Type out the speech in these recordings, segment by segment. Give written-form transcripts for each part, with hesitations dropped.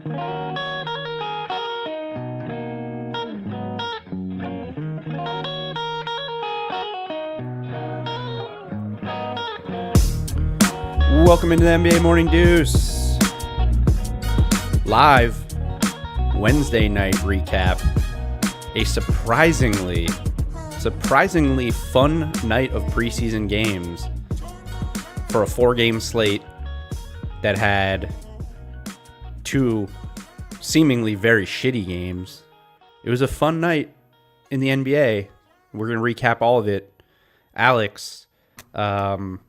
Welcome into the NBA Morning Deuce. Live Wednesday night recap. A surprisingly fun night of preseason games for a 4-game slate that had two seemingly very shitty games. It was a fun night in the NBA. We're going to recap all of it. Alex, LeBron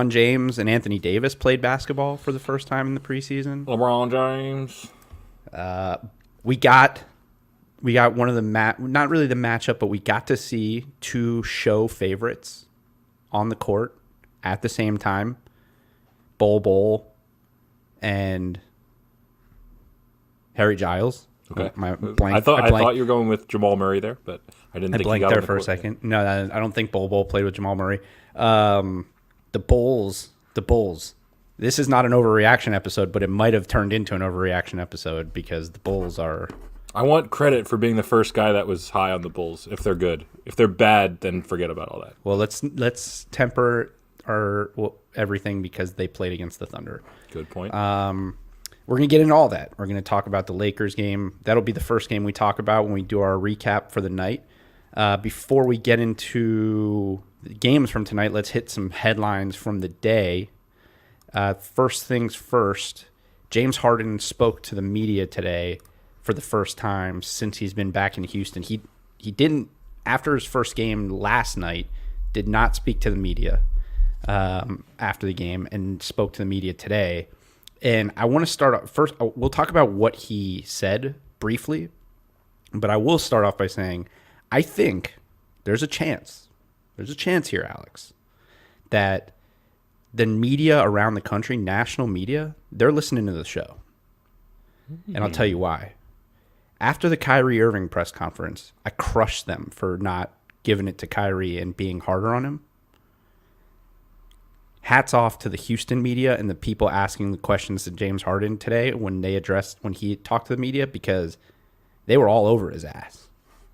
James and Anthony Davis played basketball for the first time in the preseason. LeBron James. We got one of the not really the matchup, but we got to see two show favorites on the court at the same time. Bol and Harry Giles. Okay. I thought you were going with Jamal Murray there, but I didn't think blanked he got there for a second. Yet. No, I don't think Bol played with Jamal Murray. The Bulls. This is not an overreaction episode, but it might have turned into an overreaction episode because the Bulls are... I want credit for being the first guy that was high on the Bulls, if they're good. If they're bad, then forget about all that. Well, let's temper everything because they played against the Thunder. Good point. We're going to get into all that. We're going to talk about the Lakers game. That'll be the first game we talk about when we do our recap for the night. Before we get into the games from tonight, let's hit some headlines from the day. First things first, James Harden spoke to the media today for the first time since he's been back in Houston. He didn't, after his first game last night, did not speak to the media after the game and spoke to the media today. And I want to start off first. We'll talk about what he said briefly, but I will start off by saying I think there's a chance here, Alex, that the media around the country, national media, they're listening to the show. And I'll tell you why. After the Kyrie Irving press conference, I crushed them for not giving it to Kyrie and being harder on him. Hats off to the Houston media and the people asking the questions to James Harden today when he talked to the media, because they were all over his ass.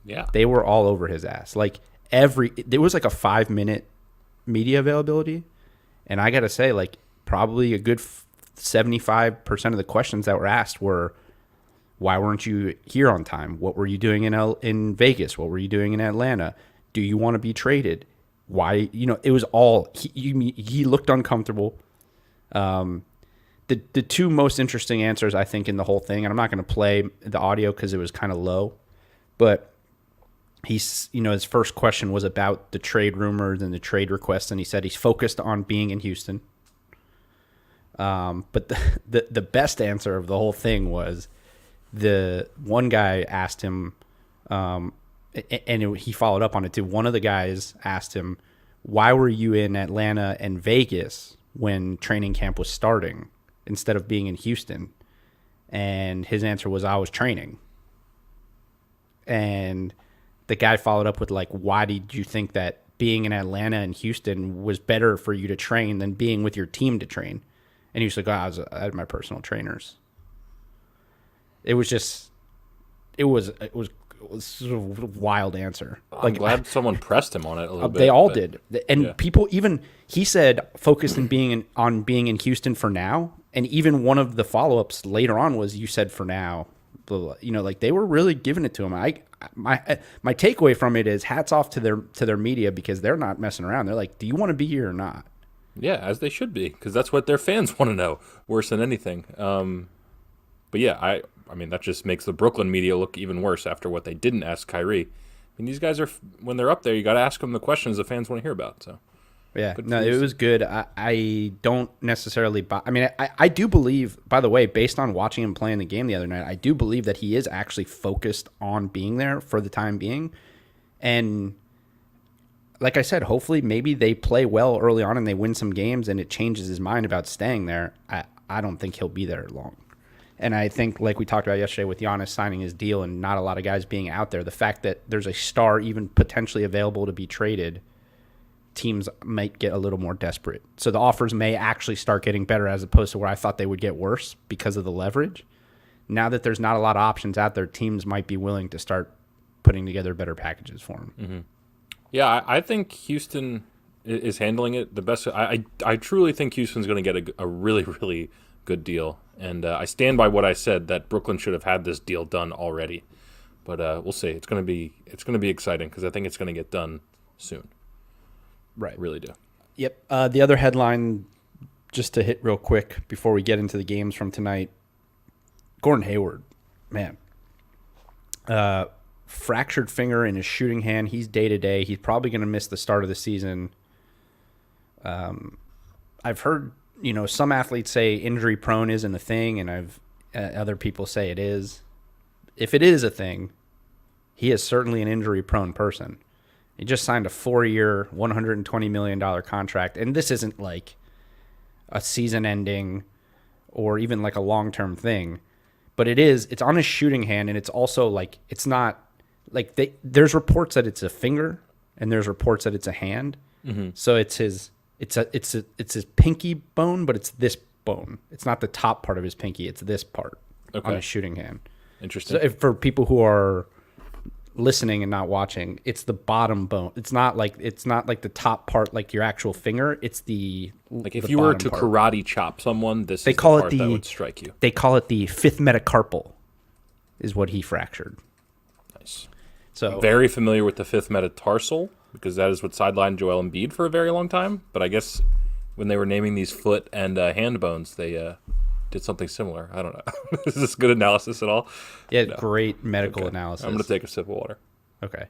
Yeah. They were all over his ass. Like there was like a 5-minute media availability. And I got to say, like, probably a good 75% of the questions that were asked were, why weren't you here on time? What were you doing in Vegas? What were you doing in Atlanta? Do you want to be traded? Why? It was all, he looked uncomfortable. The two most interesting answers, I think, in the whole thing, and I'm not going to play the audio because it was kind of low, but his first question was about the trade rumors and the trade requests, and he said he's focused on being in Houston. But the best answer of the whole thing was the one guy asked him, he followed up on it too. One of the guys asked him, why were you in Atlanta and Vegas when training camp was starting instead of being in Houston? And his answer was, I was training. And the guy followed up with, like, why did you think that being in Atlanta and Houston was better for you to train than being with your team to train? And he was like, I had my personal trainers. It was sort of a wild answer. I'm glad someone pressed him on it a little bit. They all did. And people, even he said focused on being in Houston for now. And even one of the follow-ups later on was, you said for now. Like, they were really giving it to him. My takeaway from it is hats off to their media, because they're not messing around. They're like, do you want to be here or not? Yeah, as they should be, because that's what their fans want to know, worse than anything. But yeah, I mean, that just makes the Brooklyn media look even worse after what they didn't ask Kyrie. I mean, these guys when they're up there, you got to ask them the questions the fans want to hear about. So yeah, no, it was good. I don't necessarily I do believe, by the way, based on watching him play in the game the other night, I do believe that he is actually focused on being there for the time being. And like I said, hopefully maybe they play well early on and they win some games and it changes his mind about staying there. I don't think he'll be there long. And I think, like we talked about yesterday with Giannis signing his deal and not a lot of guys being out there, the fact that there's a star even potentially available to be traded, teams might get a little more desperate. So the offers may actually start getting better as opposed to where I thought they would get worse because of the leverage. now that there's not a lot of options out there, teams might be willing to start putting together better packages for him. Mm-hmm. Yeah, I think Houston is handling it the best. I truly think Houston's going to get a really, really good deal. And I stand by what I said, that Brooklyn should have had this deal done already. But we'll see. It's going to be exciting because I think it's going to get done soon. Right. I really do. Yep. The other headline, just to hit real quick before we get into the games from tonight, Gordon Hayward, man. Fractured finger in his shooting hand. He's day-to-day. He's probably going to miss the start of the season. I've heard, some athletes say injury-prone isn't a thing, and other people say it is. If it is a thing, he is certainly an injury-prone person. He just signed a 4-year, $120 million contract, and this isn't like a season-ending or even like a long-term thing, but it's on his shooting hand, and it's also like it's not like there's reports that it's a finger, and there's reports that it's a hand. Mm-hmm. So it's his pinky bone, but it's this bone. It's not the top part of his pinky; it's this part on his shooting hand. Interesting. So for people who are listening and not watching, it's the bottom bone. It's not like the top part, like your actual finger. It's like if you were to karate chop someone, this is the part that would strike you. They call it the fifth metacarpal, is what he fractured. Nice. So very familiar with the fifth metatarsal because that is what sidelined Joel Embiid for a very long time. But I guess when they were naming these foot and hand bones, they did something similar. I don't know. Is this good analysis at all? Yeah, no. Great medical analysis. I'm going to take a sip of water. Okay.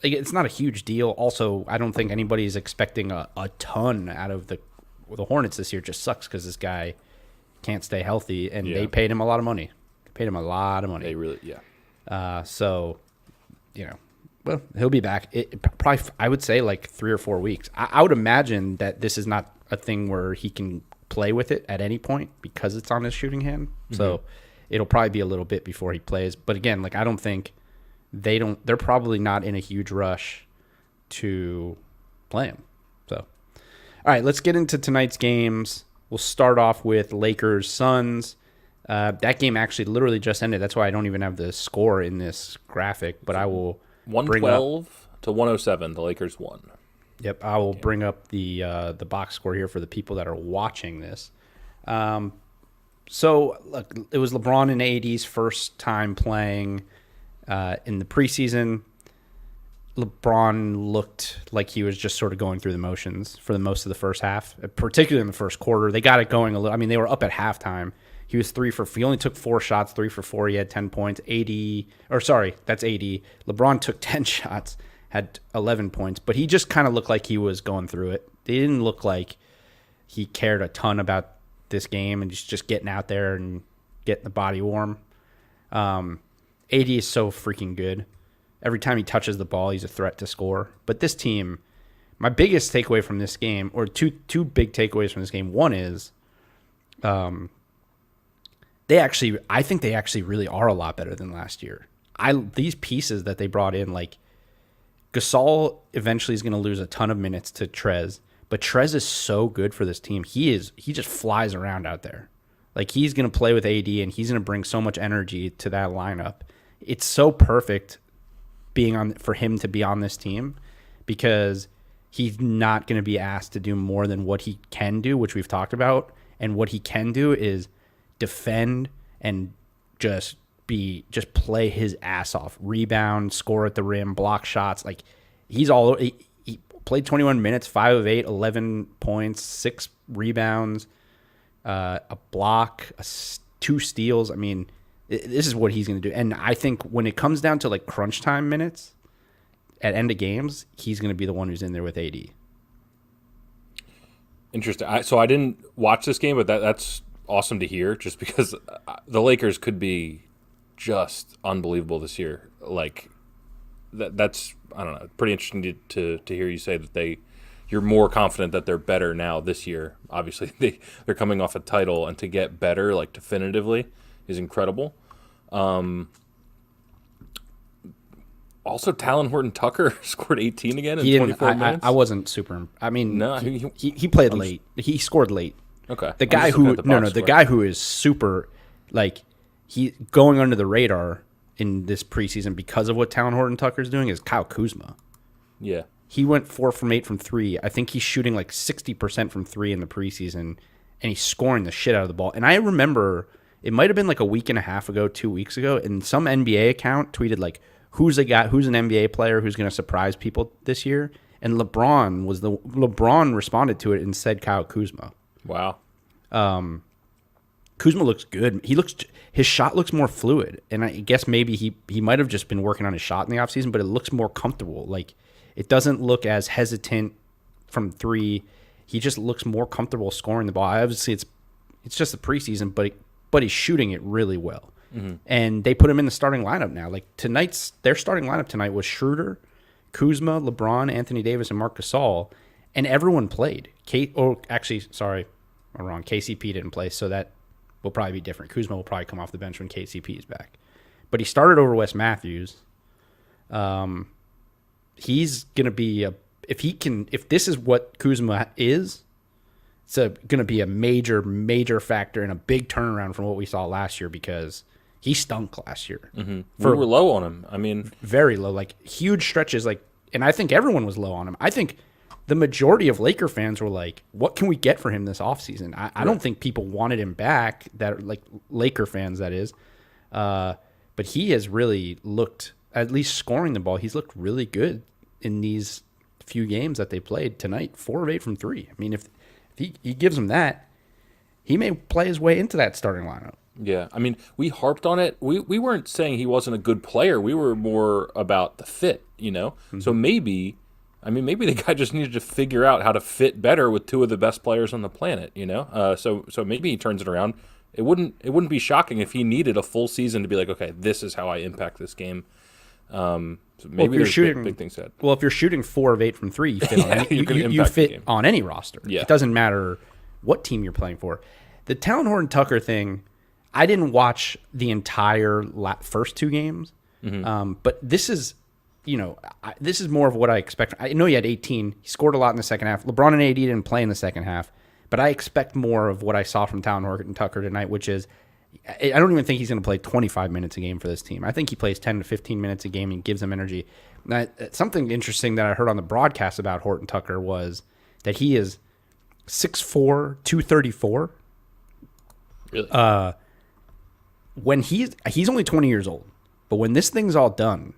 It's not a huge deal. Also, I don't think anybody's expecting a ton out of the Hornets this year. It just sucks because this guy can't stay healthy, and they paid him a lot of money. They really, yeah. So, well, he'll be back. Probably, I would say, like 3 or 4 weeks. I would imagine that this is not a thing where he can play with it at any point because it's on his shooting hand. Mm-hmm. So it'll probably be a little bit before he plays. But again, like I don't think they're probably not in a huge rush to play him. So, all right, let's get into tonight's games. We'll start off with Lakers Suns. That game actually literally just ended. That's why I don't even have the score in this graphic, but I will 112 to 107. The Lakers won. Yep, I will bring up the box score here for the people that are watching this. So, look, it was LeBron and AD's first time playing in the preseason. LeBron looked like he was just sort of going through the motions for the most of the first half, particularly in the first quarter. They got it going a little. I mean, they were up at halftime. He only took 4 shots, 3 for 4. He had 10 points. That's AD. LeBron took 10 shots, had 11 points, but he just kind of looked like he was going through it. It didn't look like he cared a ton about this game and just getting out there and getting the body warm. AD is so freaking good. Every time he touches the ball, he's a threat to score. But this team, my biggest takeaway from this game, or two big takeaways from this game, one is I think they actually really are a lot better than last year. These pieces that they brought in, like Gasol eventually is going to lose a ton of minutes to Trez, but Trez is so good for this team. He just flies around out there. Like he's going to play with AD and he's going to bring so much energy to that lineup. It's so perfect for him to be on this team because he's not going to be asked to do more than what he can do, which we've talked about. And what he can do is defend and just play his ass off, rebound, score at the rim, block shots. Like he played 21 minutes, 5 of 8, 11 points, 6 rebounds, a block, 2 steals. I mean, this is what he's going to do. And I think when it comes down to like crunch time minutes at end of games, he's going to be the one who's in there with AD. Interesting. So I didn't watch this game, but that's awesome to hear just because the Lakers could be just unbelievable this year. Like that's I don't know, pretty interesting to hear you say that you're more confident that they're better now this year. Obviously they're coming off a title, and to get better like definitively is incredible. Also, Talon Horton-Tucker scored 18 again in 24 minutes. I wasn't super. I mean, no, he played late. He scored late. Okay. The guy who is super. like he going under the radar in this preseason because of what Talon Horton-Tucker's doing is Kyle Kuzma. Yeah. He went 4 from 8 from 3. I think he's shooting like 60% from 3 in the preseason, and he's scoring the shit out of the ball. And I remember it might have been like a week and a half ago, 2 weeks ago, and some NBA account tweeted like, who's an NBA player who's going to surprise people this year? And LeBron responded to it and said Kyle Kuzma. Wow. Kuzma looks good. His shot looks more fluid, and I guess maybe he might have just been working on his shot in the offseason, but it looks more comfortable. Like it doesn't look as hesitant from 3. He just looks more comfortable scoring the ball. Obviously, it's just the preseason, but he's shooting it really well. Mm-hmm. And they put him in the starting lineup now. Like their starting lineup tonight was Schroeder, Kuzma, LeBron, Anthony Davis, and Marc Gasol, and everyone played. KCP didn't play, so that will probably be different. Kuzma will probably come off the bench when KCP is back. But he started over Wes Matthews. He's going to be if this is what Kuzma is, it's going to be a major, major factor and a big turnaround from what we saw last year because he stunk last year. Mm-hmm. We were low on him. I mean, very low, like huge stretches. Like, and I think everyone was low on him. I think the majority of Laker fans were like, what can we get for him this offseason? I don't think people wanted him back, that like Laker fans, that is. But he has really looked, at least scoring the ball, he's looked really good in these few games that they played tonight. 4 of 8 from 3. I mean, if he gives them that, he may play his way into that starting lineup. Yeah, I mean, we harped on it. We weren't saying he wasn't a good player. We were more about the fit, you know? Mm-hmm. So maybe the guy just needed to figure out how to fit better with 2 of the best players on the planet, you know? So maybe he turns it around. It wouldn't be shocking if he needed a full season to be like, okay, this is how I impact this game. So maybe there's big things said. Well, if you're shooting 4 of 8 from 3, you fit on you fit on any roster. Yeah. It doesn't matter what team you're playing for. The Talon Horton-Tucker thing, I didn't watch the entire first 2 games, but this is, this is more of what I expect. I know he had 18. He scored a lot in the second half. LeBron and AD didn't play in the second half, but I expect more of what I saw from Talon Horton-Tucker tonight, which is I don't even think he's going to play 25 minutes a game for this team. I think he plays 10 to 15 minutes a game and gives them energy. Now, something interesting that I heard on the broadcast about Horton-Tucker was that he is 6'4", 234. Really? When he's only 20 years old, but when this thing's all done,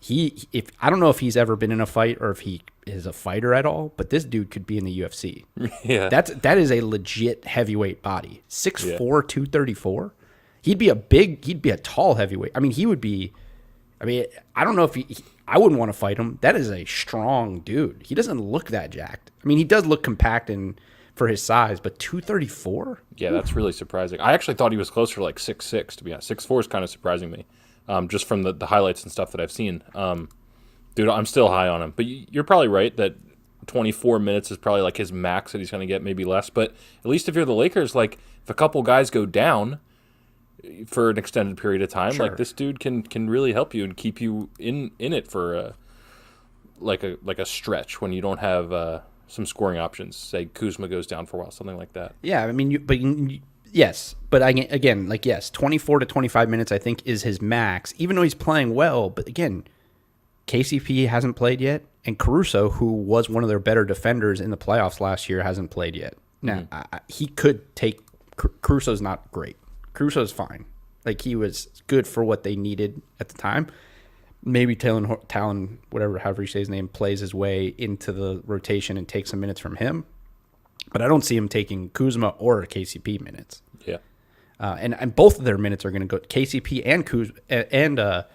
I don't know if he's ever been in a fight or if he is a fighter at all, but this dude could be in the UFC. Yeah. That is a legit heavyweight body. 6'4", 234. He'd be a tall heavyweight. I don't know if I wouldn't want to fight him. That is a strong dude. He doesn't look that jacked. I mean, he does look compact for his size, but 234? Yeah, that's really surprising. I actually thought he was closer to like 6'6", to be honest. 6'4" is kind of surprising me, just from the highlights and stuff that I've seen. Dude, I'm still high on him. But you're probably right that 24 minutes is probably like his max that he's going to get, maybe less. But at least if you're the Lakers, like if a couple guys go down for an extended period of time, sure, like this dude can really help you and keep you in it for like a stretch when you don't have some scoring options. Say Kuzma goes down for a while, something like that. Yeah, I mean, yes, but again, like yes, 24 to 25 minutes I think is his max, even though he's playing well. But again, KCP hasn't played yet, and Caruso, who was one of their better defenders in the playoffs last year, hasn't played yet. Now, he could take – Caruso's not great. Caruso's fine. Like, he was good for what they needed at the time. Maybe Talon, however you say his name, plays his way into the rotation and takes some minutes from him. But I don't see him taking Kuzma or KCP minutes. Yeah. And both of their minutes are going to go – KCP and Kuzma and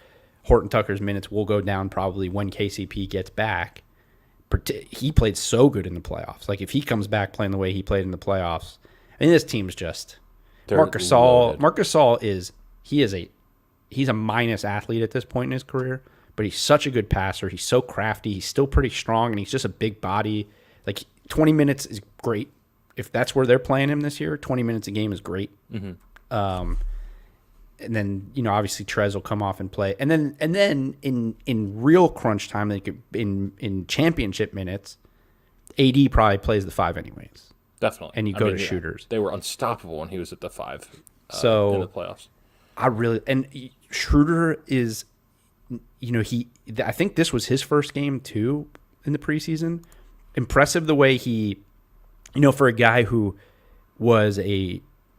Horton-Tucker's minutes will go down probably when KCP gets back. He played so good in the playoffs. Like, if he comes back playing the way he played in the playoffs, I mean, this team's just Marc Gasol he's a minus athlete at this point in his career, but he's such a good passer. He's so crafty. He's still pretty strong, and he's just a big body. Like, 20 minutes is great. If that's where they're playing him this year, 20 minutes a game is great. Mm-hmm. And then, obviously Trez will come off and play. And then in real crunch time, like in championship minutes, AD probably plays the 5 anyways. Definitely. And you go to shooters. They were unstoppable when he was at the 5. in the playoffs. Schroeder is, I think this was his first game too in the preseason. Impressive the way he, for a guy who was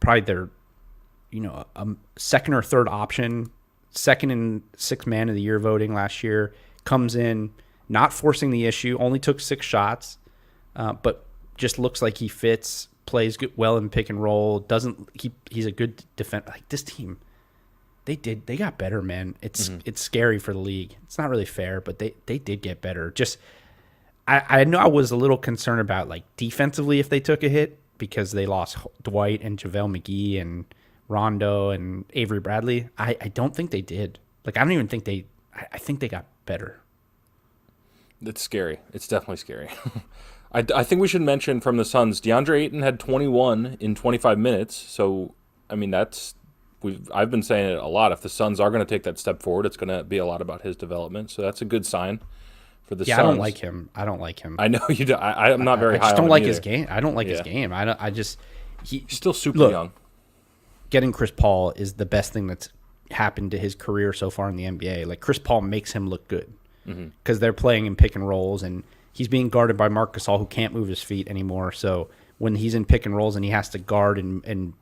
probably their, a second or third option, second and sixth man of the year voting last year, comes in, not forcing the issue, only took 6 shots, but just looks like he fits, plays well in pick and roll, he's a good defender. Like this team, they got better, man. It's scary for the league. It's not really fair, but they did get better. Just I know I was a little concerned about like defensively if they took a hit because they lost Dwight and JaVale McGee and Rondo and Avery Bradley. I don't think they did. Like I don't even think I think they got better. It's scary. It's definitely scary. I think we should mention from the Suns, DeAndre Ayton had 21 in 25 minutes. So, I mean, I've been saying it a lot. If the Suns are going to take that step forward, it's going to be a lot about his development. So that's a good sign for the Suns. I don't like him. I know you do. I'm not very high on him. I just don't like his either. game. I don't like his game. He's still super young. Getting Chris Paul is the best thing that's happened to his career so far in the NBA. Like Chris Paul makes him look good because they're playing in pick and rolls and he's being guarded by Marc Gasol, who can't move his feet anymore. So when he's in pick and rolls and he has to guard and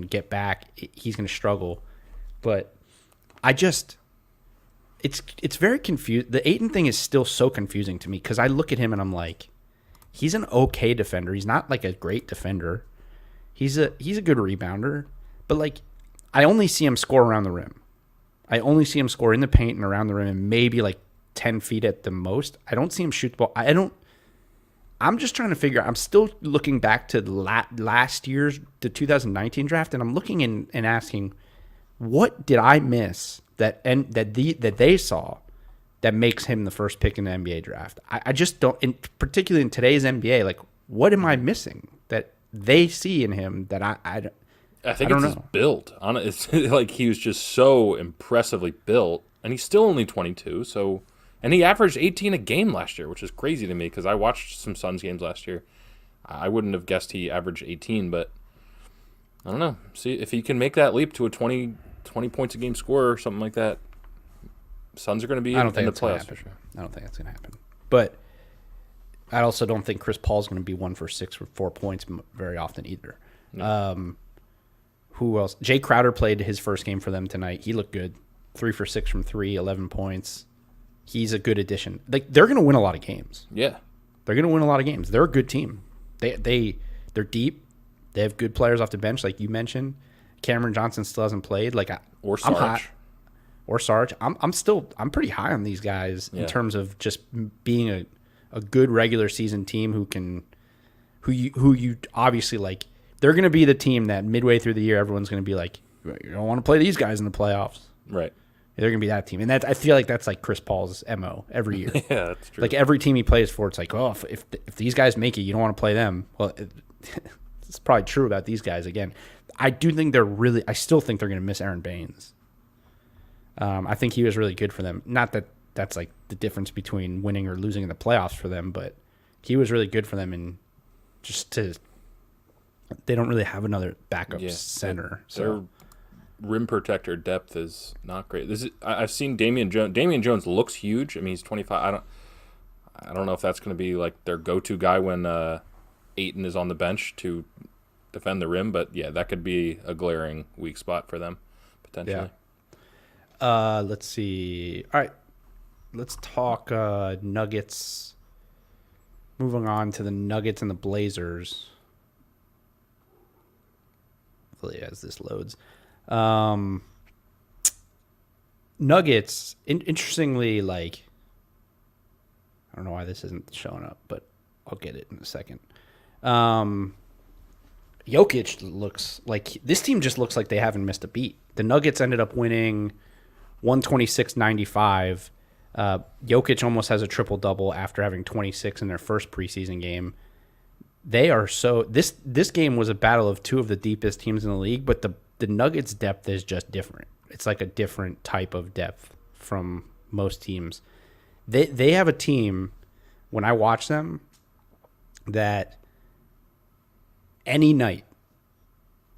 get back, he's going to struggle. But it's very confused. The Ayton thing is still so confusing to me because I look at him and I'm like, he's an okay defender. He's not like a great defender. He's a good rebounder, but like I only see him score around the rim. I only see him score in the paint and around the rim, and maybe like 10 feet at the most. I don't see him shoot the ball. I'm just trying to figure out. I'm still looking back to last year's, the 2019 draft, and I'm looking and asking, what did I miss that they saw that makes him the first pick in the NBA draft? I just don't, particularly in today's NBA, like what am I missing that they see in him that I think don't it's know. his build. It's like he was just so impressively built, and he's still only 22, so... And he averaged 18 a game last year, which is crazy to me because I watched some Suns games last year. I wouldn't have guessed he averaged 18, but I don't know. See, if he can make that leap to a 20 points a game scorer or something like that, Suns are going to be in the playoffs for sure. I don't think that's going to happen. But I also don't think Chris Paul's going to be 1 for 6 for 4 points very often either. No. Who else? Jay Crowder played his first game for them tonight. He looked good. 3 for 6 from 3, 11 points. He's a good addition. Like they're going to win a lot of games. Yeah, they're going to win a lot of games. They're a good team. They're deep. They have good players off the bench, like you mentioned. Cameron Johnson still hasn't played. Or Sarge. I'm pretty high on these guys in terms of just being a good regular season team who you obviously like. They're going to be the team that midway through the year everyone's going to be like, you don't want to play these guys in the playoffs, right? They're going to be that team. And I feel like that's like Chris Paul's MO every year. Yeah, that's true. Like every team he plays for, it's like, oh, if these guys make it, you don't want to play them. Well, it's probably true about these guys again. I still think they're going to miss Aaron Baines. I think he was really good for them. Not that that's like the difference between winning or losing in the playoffs for them, but he was really good for them. And they don't really have another backup center. So. Rim protector depth is not great. I've seen Damian Jones. Damian Jones looks huge. I mean, he's 25. I don't know if that's going to be like their go-to guy when Ayton is on the bench to defend the rim, but yeah, that could be a glaring weak spot for them potentially. Yeah. Let's see. All right, let's talk Nuggets. Moving on to the Nuggets and the Blazers. Hopefully, as this loads. Nuggets, interestingly, like, I don't know why this isn't showing up, but I'll get it in a second. Jokic looks like this team just looks like they haven't missed a beat. The Nuggets ended up winning 126-95. Jokic almost has a triple-double after having 26 in their first preseason game. They are so this game was a battle of two of the deepest teams in the league, but the Nuggets' depth is just different. It's like a different type of depth from most teams. They have a team, when I watch them, that any night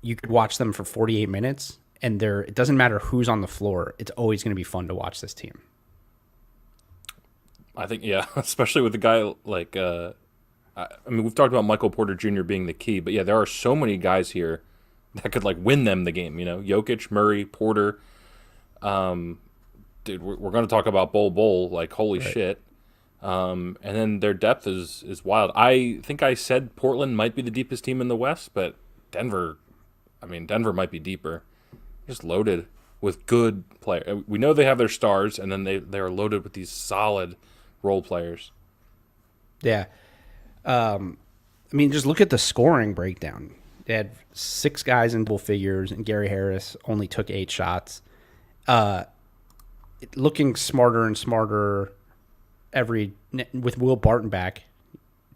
you could watch them for 48 minutes, and it doesn't matter who's on the floor. It's always going to be fun to watch this team. I think, yeah, especially with a guy like, I mean, we've talked about Michael Porter Jr. being the key, but yeah, there are so many guys here that could like win them the game. Jokic, Murray, Porter. Dude, we're going to talk about Bol, like holy shit. And then their depth is wild. I think I said Portland might be the deepest team in the West, but Denver might be deeper. Just loaded with good players. We know they have their stars, and then they are loaded with these solid role players. Yeah. I mean, just look at the scoring breakdown. They had 6 guys in double figures, and Gary Harris only took 8 shots. Looking smarter and smarter with Will Barton back.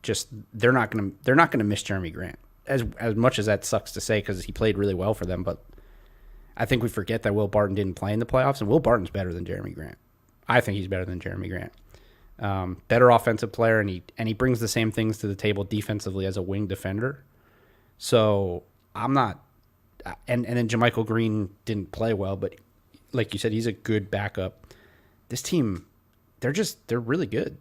Just they're not gonna miss Jeremy Grant as much as that sucks to say because he played really well for them. But I think we forget that Will Barton didn't play in the playoffs, and Will Barton's better than Jeremy Grant. I think he's better than Jeremy Grant. Better offensive player, and he brings the same things to the table defensively as a wing defender. So I'm not, and then JaMychal Green didn't play well, but like you said, he's a good backup. This team, they're really good.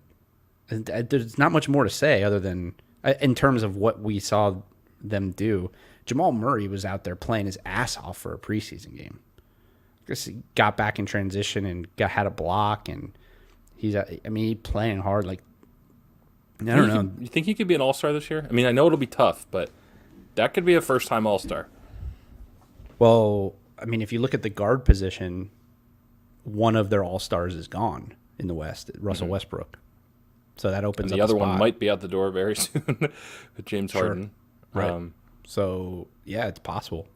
And there's not much more to say other than in terms of what we saw them do. Jamal Murray was out there playing his ass off for a preseason game. I guess he got back in transition and had a block, and he's playing hard. Like, I don't know. You think he could be an all-star this year? I mean, I know it'll be tough, but that could be a first-time all-star. Well, I mean, if you look at the guard position, one of their all-stars is gone in the West, Russell Westbrook. So that opens and up the other one might be out the door very soon with James Harden. Right. So, yeah, it's possible.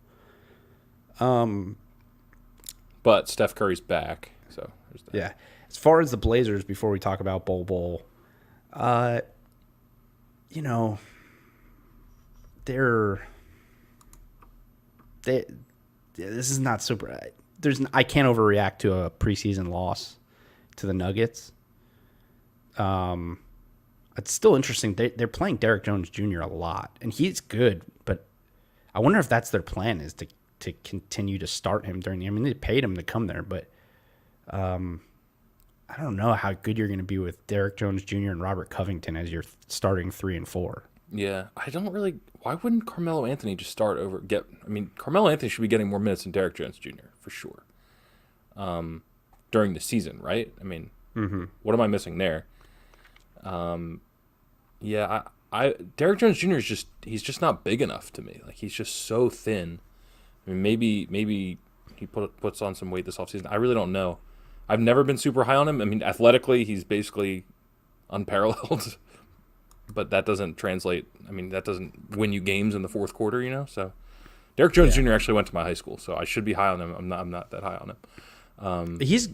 But Steph Curry's back, so there's that. Yeah. As far as the Blazers, before we talk about Bol, this is not super. I can't overreact to a preseason loss to the Nuggets. It's still interesting. They're playing Derrick Jones Jr. a lot, and he's good. But I wonder if that's their plan is to continue to start him during the. I mean, they paid him to come there, but I don't know how good you're going to be with Derrick Jones Jr. and Robert Covington as your starting 3 and 4. Yeah, I don't really. Why wouldn't Carmelo Anthony just start over? Carmelo Anthony should be getting more minutes than Derrick Jones Jr. for sure. During the season, right? I mean, what am I missing there? Yeah, Derrick Jones Jr. he's just not big enough to me. Like, he's just so thin. I mean, maybe he puts on some weight this offseason. I really don't know. I've never been super high on him. I mean, athletically, he's basically unparalleled. But that doesn't translate. I mean, that doesn't win you games in the fourth quarter, So, Derrick Jones Jr. actually went to my high school, so I should be high on him. I'm not that high on him. He's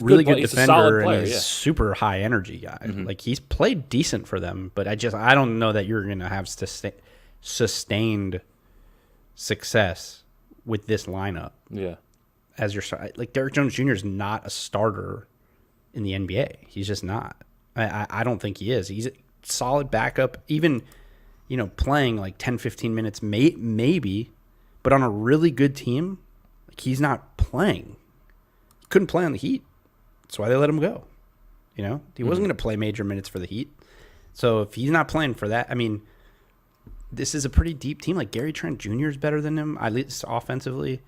really good he's defender, a player, and he's super high energy guy. Like, he's played decent for them, but I don't know that you're going to have sustained success with this lineup. Yeah. As your like Derrick Jones Jr. is not a starter in the NBA. He's just not. I don't think he is. He's a solid backup, even playing like 10, 15 minutes maybe, but on a really good team, like, he's not playing. He couldn't play on the Heat. That's why they let him go. He wasn't going to play major minutes for the Heat. So if he's not playing for that, I mean, this is a pretty deep team. Like, Gary Trent Jr. is better than him, at least offensively.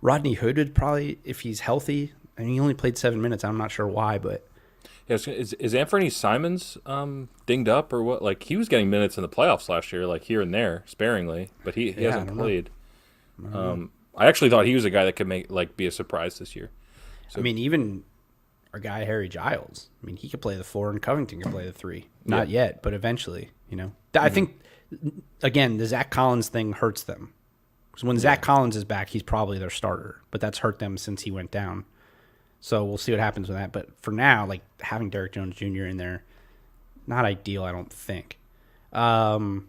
Rodney Hood would probably, if he's healthy, and he only played 7 minutes. I'm not sure why, but yeah, is Anthony Simons dinged up or what? Like, he was getting minutes in the playoffs last year, like here and there, sparingly, but he hasn't played. I actually thought he was a guy that could be a surprise this year. So, I mean, even our guy Harry Giles. I mean, he could play the 4, and Covington could play the 3. Not yet, but eventually. I think again the Zach Collins thing hurts them. Because when Zach Collins is back, he's probably their starter. But that's hurt them since he went down. So we'll see what happens with that. But for now, like, having Derrick Jones Jr. in there, not ideal, I don't think. So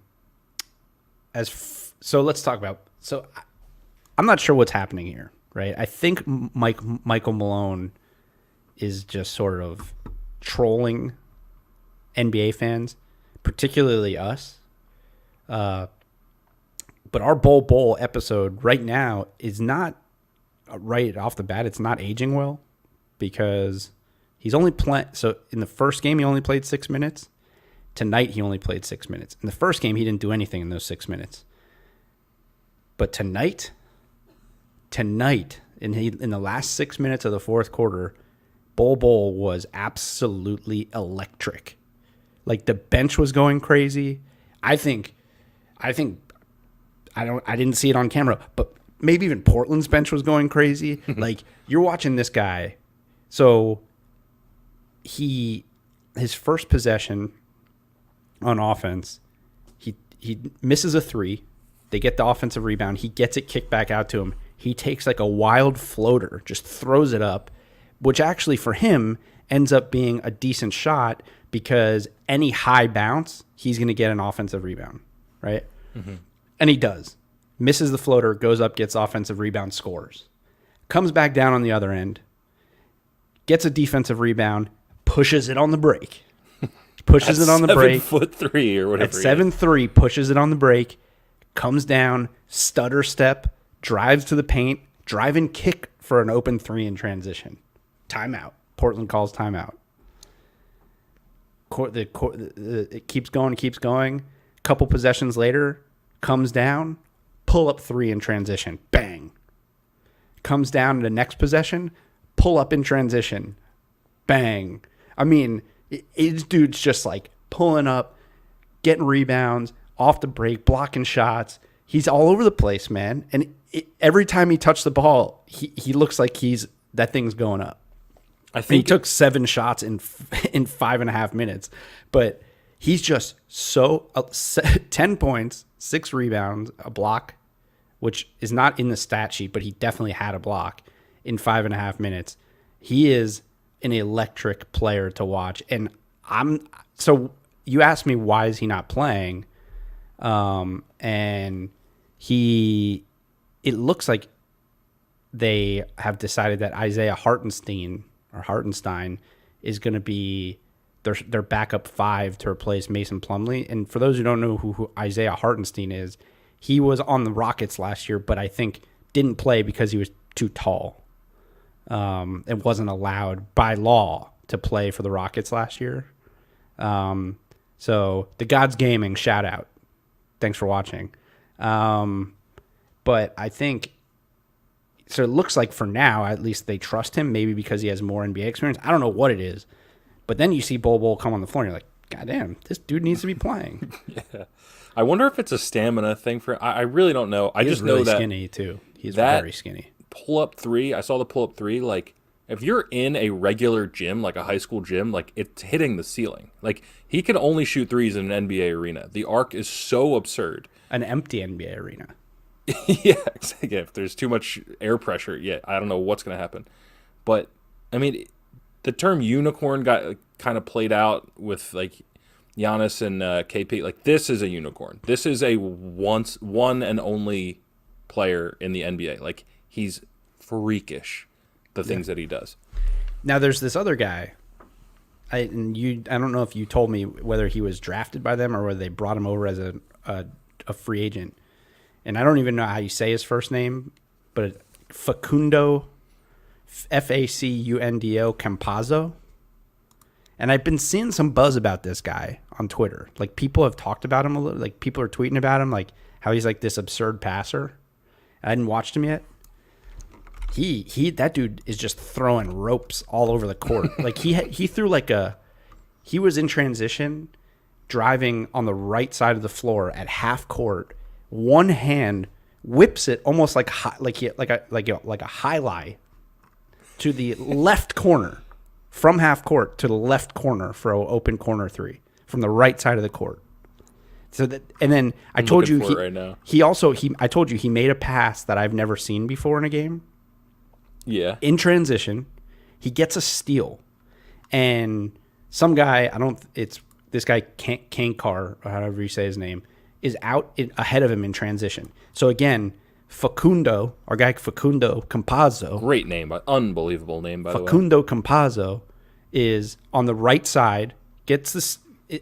let's talk about. So I'm not sure what's happening here, right? I think Michael Malone is just sort of trolling NBA fans, particularly us. But our Bowl episode right now is not right off the bat. It's not aging well because he's only playing. So in the first game, he only played 6 minutes. Tonight, he only played 6 minutes. In the first game, he didn't do anything in those 6 minutes. But tonight, in the last 6 minutes of the fourth quarter, Bol was absolutely electric. Like the bench was going crazy. I didn't see it on camera, but maybe even Portland's bench was going crazy. Like you're watching this guy. So his first possession on offense, he misses a three. They get the offensive rebound. He gets it kicked back out to him. He takes like a wild floater, just throws it up, which actually for him ends up being a decent shot because any high bounce, he's going to get an offensive rebound, right? Mm-hmm. And he does. Misses the floater, goes up, gets offensive rebound, scores. Comes back down on the other end, gets a defensive rebound, pushes it on the break. Pushes it on the break. 7'3" or whatever. At 7'3", pushes it on the break, comes down, stutter step, drives to the paint, drive and kick for an open three in transition. Timeout. Portland calls timeout. It keeps going. Couple possessions later, comes down, pull up three in transition. Bang. Comes down to the next possession, pull up in transition. Bang. I mean, dude's just like pulling up, getting rebounds, off the break, blocking shots. He's all over the place, man. And every time he touched the ball, he looks like that thing's going up. I think he took 7 shots in 5.5 minutes, but he's just 10 points, 6 rebounds, a block, which is not in the stat sheet, but he definitely had a block in 5.5 minutes. He is an electric player to watch. And so you asked me, why is he not playing? And it looks like they have decided that Isaiah Hartenstein is going to be their backup 5 to replace Mason Plumlee. And for those who don't know who Isaiah Hartenstein is, he was on the Rockets last year, but I think didn't play because he was too tall. And wasn't allowed by law to play for the Rockets last year. So the Gods Gaming, shout out. Thanks for watching. But I think, so it looks like for now, at least they trust him, maybe because he has more NBA experience. I don't know what it is. But then you see Bol come on the floor and you're like, God damn, this dude needs to be playing. Yeah. I wonder if it's a stamina thing for, I really don't know. I just know that. He's skinny too. He's very skinny. Pull-up three, I saw the pull-up three, like, if you're in a regular gym, like a high school gym, like, it's hitting the ceiling. Like, he can only shoot threes in an NBA arena. The arc is so absurd. An empty NBA arena. Yeah, exactly. If there's too much air pressure, I don't know what's going to happen. But, I mean, the term unicorn got kind of played out with, like, Giannis and KP. Like, this is a unicorn. This is a one and only player in the NBA. Like, he's freakish, the things that he does. Now, there's this other guy. I don't know if you told me whether he was drafted by them or whether they brought him over as a free agent. And I don't even know how you say his first name, but Facundo, Facundo Campazzo. And I've been seeing some buzz about this guy on Twitter. Like, people have talked about him a little. Like, people are tweeting about him, like how he's like this absurd passer. I hadn't watched him yet. That dude is just throwing ropes all over the court. Like he threw he was in transition, driving on the right side of the floor at half court. One hand whips it almost like a highlight to the left corner, from half court to the left corner for an open corner three from the right side of the court. So that, and then I told you I told you he made a pass that I've never seen before in a game. Yeah. In transition, he gets a steal, and some guy, this guy Kankar, or however you say his name, is out ahead of him in transition. So again, Facundo Campazzo. Great name, unbelievable name, by the way. Facundo Campazzo is on the right side, gets this,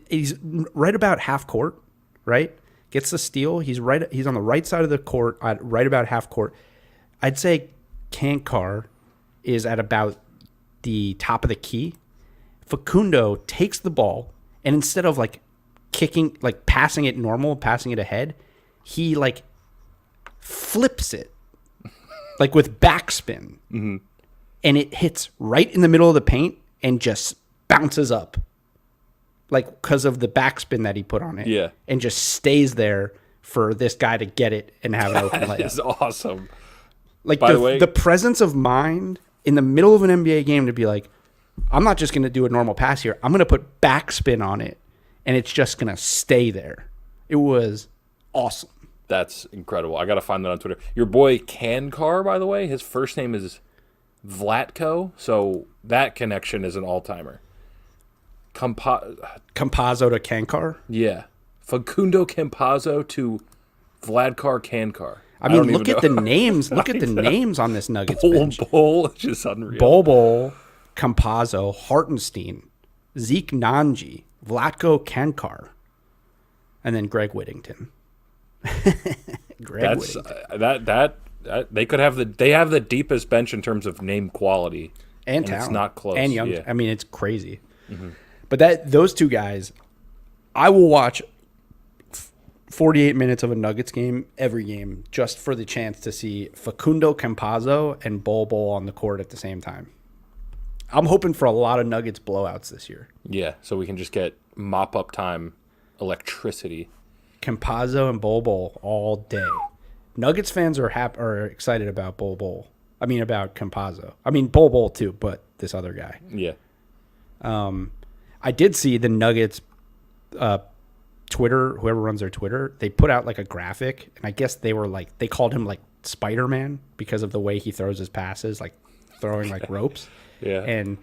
he's right about half court, right? gets the steal. He's on the right side of the court, right about half court. I'd say Kankar is at about the top of the key. Facundo takes the ball, and instead of like kicking, like passing it normal, passing it ahead, he like flips it like with backspin, and it hits right in the middle of the paint and just bounces up, like because of the backspin that he put on it. Yeah, and just stays there for this guy to get it and have an open layup. That is awesome. Like By the way, the presence of mind in the middle of an NBA game to be like, I'm not just going to do a normal pass here. I'm going to put backspin on it, and it's just going to stay there. It was awesome. That's incredible. I got to find that on Twitter. Your boy Kankar, by the way, his first name is Vlatko, so that connection is an all-timer. Campazzo to Kankar? Yeah. Facundo Campazzo to Vladkar Kankar. I mean, look at the names. Look at the names on this Nuggets bench. Bol, just unreal. Bol, Campazzo, Hartenstein, Zeke Nanji, Vlatko Kankar, and then Greg Whittington. Whittington. They could have they have the deepest bench in terms of name quality, and talent. It's not close. And young. Yeah. I mean, it's crazy. Mm-hmm. But those two guys, I will watch 48 minutes of a Nuggets game every game just for the chance to see Facundo Campazzo and Bol on the court at the same time. I'm hoping for a lot of Nuggets blowouts this year. Yeah, so we can just get mop-up time electricity. Campazzo and Bol all day. Nuggets fans are excited about Bol. I mean, about Campazzo. I mean, Bol too, but this other guy. Yeah. I did see the Nuggets Twitter, whoever runs their Twitter, they put out like a graphic, and I guess they called him like Spider-Man because of the way he throws his passes, like throwing like ropes. Yeah. And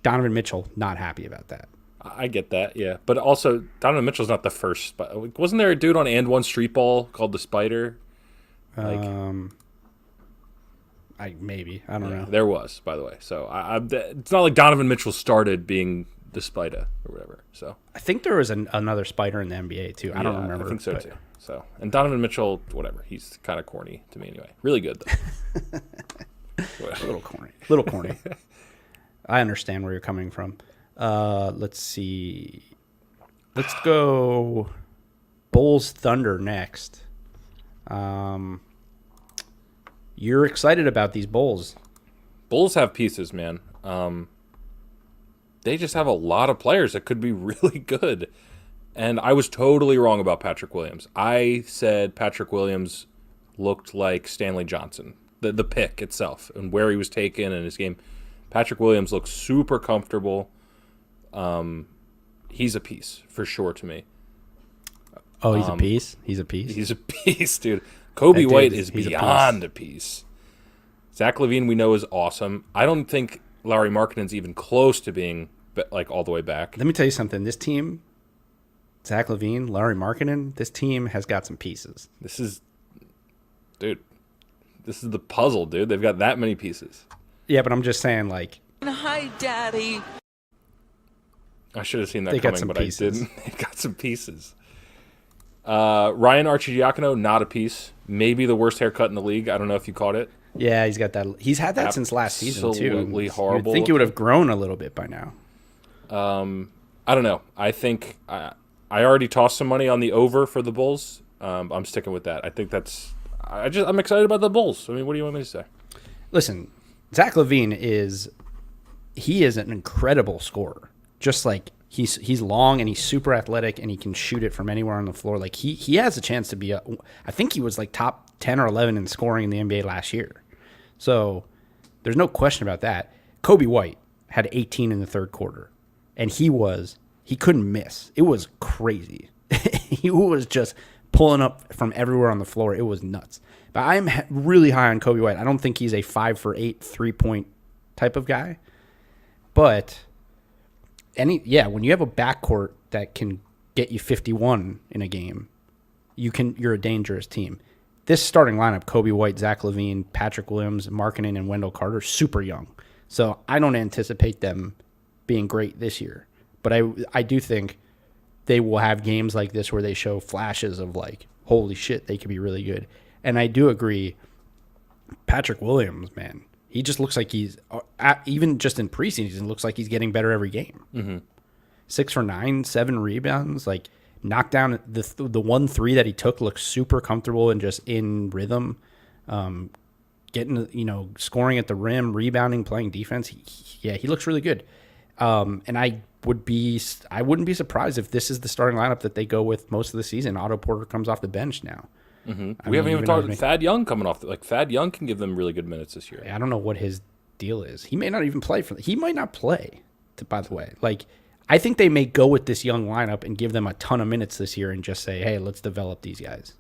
Donovan Mitchell not happy about that. I get that, yeah. But also, Donovan Mitchell's not the first. Wasn't there a dude on And One Street Ball called the Spider? Maybe. I don't know. There was, by the way. So it's not like Donovan Mitchell started being the Spider or whatever. So I think there was another Spider in the NBA too. I don't remember. I think so too. So, and Donovan Mitchell, whatever. He's kind of corny to me anyway. Really good though. A little corny. I understand where you're coming from. Let's see. Let's go Bulls Thunder next. You're excited about these Bulls. Bulls have pieces, man. They just have a lot of players that could be really good. And I was totally wrong about Patrick Williams. I said Patrick Williams looked like Stanley Johnson, the pick itself and where he was taken in his game. Patrick Williams looks super comfortable. He's a piece for sure to me. Oh, he's a piece? He's a piece? He's a piece, dude. Kobe White is beyond a piece. Zach LaVine we know is awesome. I don't think Lauri Markkanen's even close to being like all the way back. Let me tell you something. This team, Zach LaVine, Lauri Markkanen, this team has got some pieces. This is the puzzle, dude. They've got that many pieces. Yeah, but I'm just saying, like... Hi, Daddy. I should have seen that coming, but pieces. I didn't. They got some pieces. Ryan Arcidiacono, not a piece. Maybe the worst haircut in the league. I don't know if you caught it. Yeah, he's got that. He's had that since last season, too. Absolutely horrible. I think he would have grown a little bit by now. I don't know. I think I already tossed some money on the over for the Bulls. I'm sticking with that. I think that's... I'm excited about the Bulls. I mean, what do you want me to say? Listen, Zach LaVine is an incredible scorer. Just like he's long and he's super athletic and he can shoot it from anywhere on the floor. Like he has a chance to be I think he was like top 10 or 11 in scoring in the NBA last year. So there's no question about that. Kobe White had 18 in the third quarter and he couldn't miss. It was crazy. He was just pulling up from everywhere on the floor. It was nuts. But I'm really high on Kobe White. I don't think he's a 5-for-8 3-point type of guy. But when you have a backcourt that can get you 51 in a game, you're a dangerous team. This starting lineup, Kobe White, Zach LaVine, Patrick Williams, Markkanen, and Wendell Carter, super young. So I don't anticipate them being great this year. But I do think they will have games like this where they show flashes of like, holy shit, they could be really good. And I do agree, Patrick Williams, man, he just looks like he's, even just in preseason, looks like he's getting better every game. Mm-hmm. 6 for 9, 7 rebounds, like knocked down the 1-3 that he took looks super comfortable and just in rhythm. Getting, scoring at the rim, rebounding, playing defense. He looks really good. And I wouldn't be surprised if this is the starting lineup that they go with most of the season. Otto Porter comes off the bench now. Mm-hmm. We haven't even talked about Thad Young coming off. Thad Young can give them really good minutes this year. I don't know what his deal is. He may not even play he might not play. By the way, I think they may go with this young lineup and give them a ton of minutes this year and just say, hey, let's develop these guys.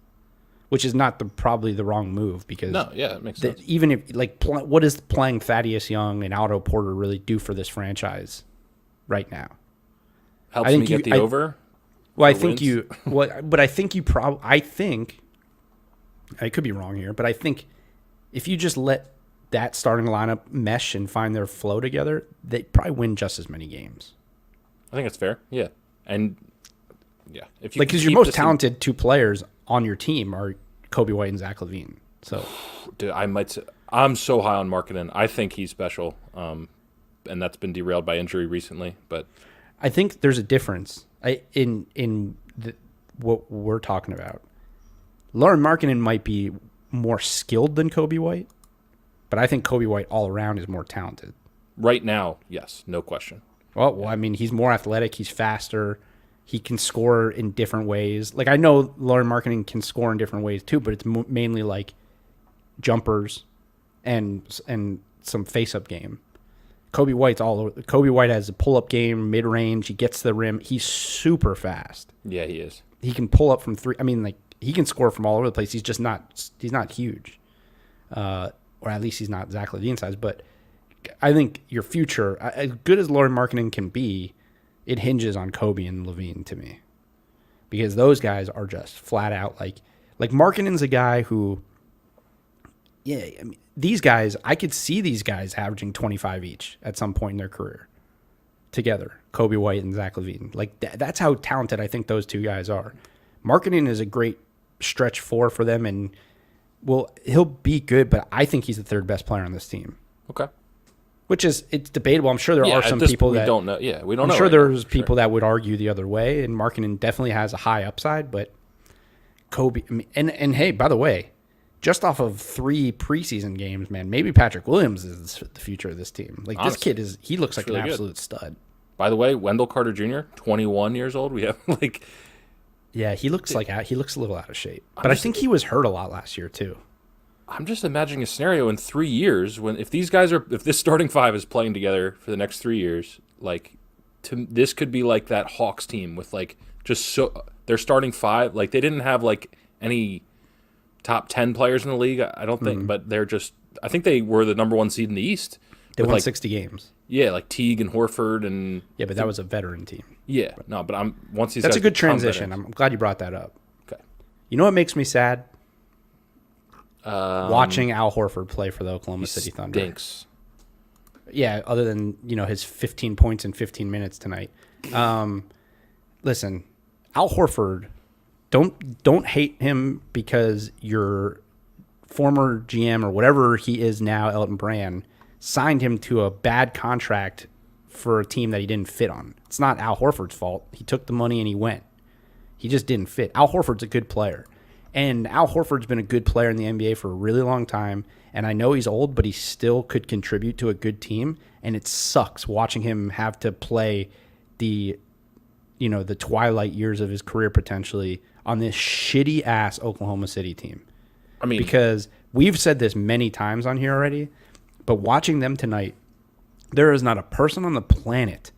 Which is not probably the wrong move because it makes sense. Even if what does playing Thaddeus Young and Otto Porter really do for this franchise right now? Helps me get the over. Well, I think wins. But I think I could be wrong here, but I think if you just let that starting lineup mesh and find their flow together, they probably win just as many games. I think that's fair. Yeah, and if you because your most talented two players on your team are Kobe White and Zach LaVine. So, dude, I'm so high on Markkanen. I think he's special, and that's been derailed by injury recently. But I think there's a difference in what we're talking about. Lauren Markkanen might be more skilled than Kobe White, but I think Kobe White all around is more talented. Right now, yes, no question. Well, I mean, he's more athletic. He's faster. He can score in different ways. I know Lauren Markkanen can score in different ways too, but it's mainly like jumpers and some face-up game. Kobe White's all over. Kobe White has a pull-up game, mid-range. He gets to the rim. He's super fast. Yeah, he is. He can pull up from three. I mean, he can score from all over the place. He's just not. He's not huge, or at least he's not Zach LaVine size. But I think your future, as good as Lauren Markkanen can be, it hinges on Kobe and LaVine to me, because those guys are just flat out like Markkanen's a guy who, I mean, these guys, I could see these guys averaging 25 each at some point in their career together, Kobe White and Zach LaVine. That's how talented I think those two guys are. Markkanen is a great stretch four for them, and he'll be good, but I think he's the third best player on this team. Okay. It's debatable. I'm sure there are some people that don't know. Yeah, we don't know. I'm sure there's people that would argue the other way, and Markkanen definitely has a high upside, but Kobe, I mean, and hey, by the way, just off of 3 preseason games, man, maybe Patrick Williams is the future of this team. Honestly, this kid looks like an absolute stud. By the way, Wendell Carter Jr., 21 years old. We have yeah, he looks a little out of shape, but I think he was hurt a lot last year too. I'm just imagining a scenario in 3 years if this starting five is playing together for the next 3 years, this could be like that Hawks team with their starting five. They didn't have any top 10 players in the league, I don't think, but I think they were the number 1 seed in the East. They won 60 games. Yeah, Teague and Horford and but that was a veteran team. Yeah, no, but that's a good transition. I'm glad you brought that up. Okay, you know what makes me sad? Watching Al Horford play for the Oklahoma City Thunder. Stinks. Yeah, other than his 15 points in 15 minutes tonight. Listen, Al Horford, don't hate him because your former GM or whatever he is now, Elton Brand, signed him to a bad contract for a team that he didn't fit on. It's not Al Horford's fault. He took the money and he went. He just didn't fit. Al Horford's a good player. And Al Horford's been a good player in the NBA for a really long time. And I know he's old, but he still could contribute to a good team. And it sucks watching him have to play the twilight years of his career potentially on this shitty-ass Oklahoma City team. I mean, because we've said this many times on here already, but watching them tonight, there is not a person on the planet